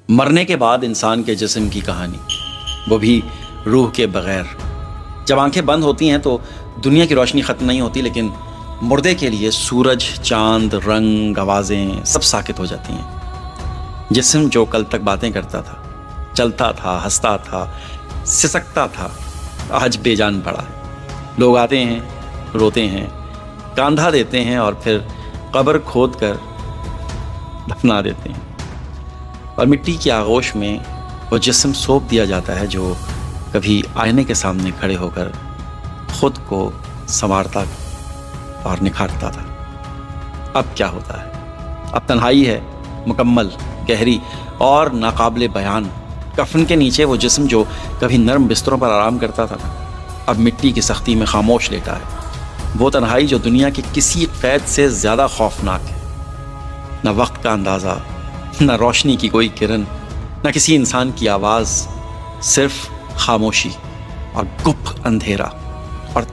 مرنے کے بعد انسان کے جسم کی کہانی، وہ بھی روح کے بغیر۔ جب آنکھیں بند ہوتی ہیں تو دنیا کی روشنی ختم نہیں ہوتی، لیکن مردے کے لیے سورج، چاند، رنگ، آوازیں سب ساکت ہو جاتی ہیں۔ جسم جو کل تک باتیں کرتا تھا، چلتا تھا، ہنستا تھا، سسکتا تھا، آج بے جان پڑا ہے۔ لوگ آتے ہیں، روتے ہیں، کاندھا دیتے ہیں اور پھر قبر کھود کر دفنا دیتے ہیں، اور مٹی کی آغوش میں وہ جسم سونپ دیا جاتا ہے جو کبھی آئینے کے سامنے کھڑے ہو کر خود کو سنوارتا اور نکھارتا تھا۔ اب کیا ہوتا ہے؟ اب تنہائی ہے، مکمل، گہری اور ناقابل بیان۔ کفن کے نیچے وہ جسم جو کبھی نرم بستروں پر آرام کرتا تھا، اب مٹی کی سختی میں خاموش لیٹا ہے۔ وہ تنہائی جو دنیا کی کسی قید سے زیادہ خوفناک ہے۔ نہ وقت کا اندازہ، نہ روشنی کی کوئی کرن، نہ کسی انسان کی آواز، صرف خاموشی اور گپ اندھیرا اور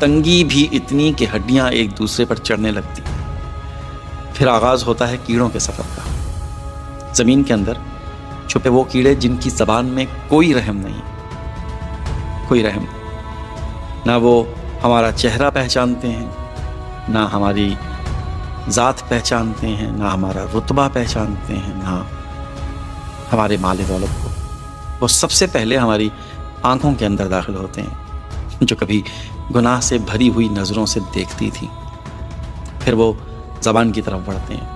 تنگی بھی اتنی کہ ہڈیاں ایک دوسرے پر چڑھنے لگتی۔ پھر آغاز ہوتا ہے کیڑوں کے سفر کا۔ زمین کے اندر چھپے وہ کیڑے جن کی زبان میں کوئی رحم نہیں، نہ وہ ہمارا چہرہ پہچانتے ہیں، نہ ہماری ذات پہچانتے ہیں، نہ ہمارا رتبہ پہچانتے ہیں، نہ ہمارے مال دولت کو۔ وہ سب سے پہلے ہماری آنکھوں کے اندر داخل ہوتے ہیں، جو کبھی گناہ سے بھری ہوئی نظروں سے دیکھتی تھی۔ پھر وہ زبان کی طرف بڑھتے ہیں،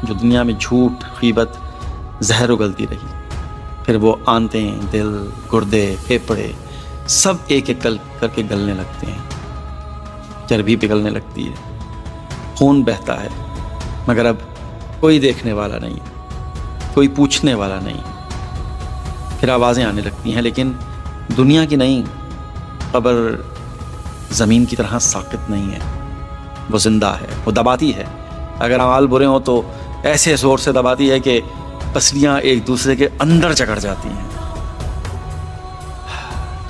جو دنیا میں جھوٹ، غیبت، زہر اگلتی رہی۔ پھر وہ آنتیں، دل، گردے، پھیپھڑے سب ایک ایک کر کے گلنے لگتے ہیں۔ چربی پگھلنے لگتی ہے، خون بہتا ہے، مگر اب کوئی دیکھنے والا نہیں، کوئی پوچھنے والا نہیں۔ پھر آوازیں آنے لگتی ہیں، لیکن دنیا کی نہیں۔ قبر زمین کی طرح ساکت نہیں ہے، وہ زندہ ہے، وہ دباتی ہے۔ اگر اعمال برے ہوں تو ایسے زور سے دباتی ہے کہ پسلیاں ایک دوسرے کے اندر جکڑ جاتی ہیں۔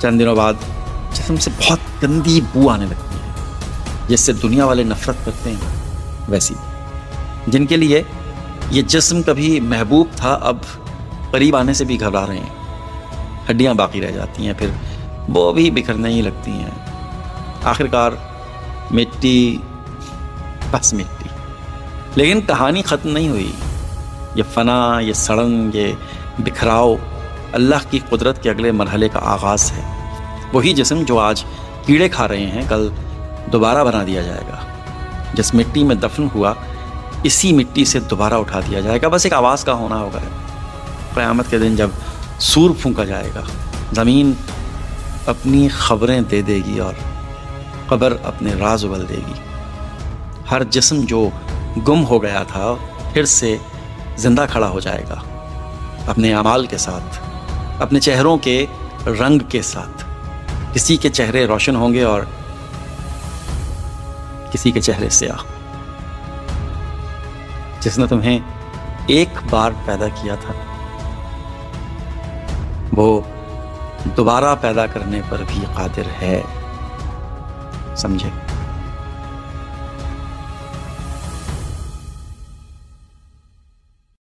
چند دنوں بعد جسم سے بہت گندی بو آنے لگتی ہے، جس سے دنیا والے نفرت کرتے ہیں۔ ویسی جن کے لیے یہ جسم کبھی محبوب تھا، اب قریب آنے سے بھی گھبرا رہے ہیں۔ ہڈیاں باقی رہ جاتی ہیں، پھر وہ بھی بکھرنے ہی لگتی ہیں۔ آخرکار مٹی، بس مٹی۔ لیکن کہانی ختم نہیں ہوئی۔ یہ فنا، یہ سڑن، یہ بکھراؤ اللہ کی قدرت کے اگلے مرحلے کا آغاز ہے۔ وہی جسم جو آج کیڑے کھا رہے ہیں، کل دوبارہ بنا دیا جائے گا۔ جس مٹی میں دفن ہوا، اسی مٹی سے دوبارہ اٹھا دیا جائے گا۔ بس ایک آواز کا ہونا ہوگا۔ قیامت کے دن جب سور پھونکا جائے گا، زمین اپنی خبریں دے دے گی اور قبر اپنے راز اگل دے گی۔ ہر جسم جو گم ہو گیا تھا پھر سے زندہ کھڑا ہو جائے گا، اپنے اعمال کے ساتھ، اپنے چہروں کے رنگ کے ساتھ۔ کسی کے چہرے روشن ہوں گے اور کسی کے چہرے سیاہ۔ جس نے تمہیں ایک بار پیدا کیا تھا، وہ دوبارہ پیدا کرنے پر بھی قادر ہے، سمجھے؟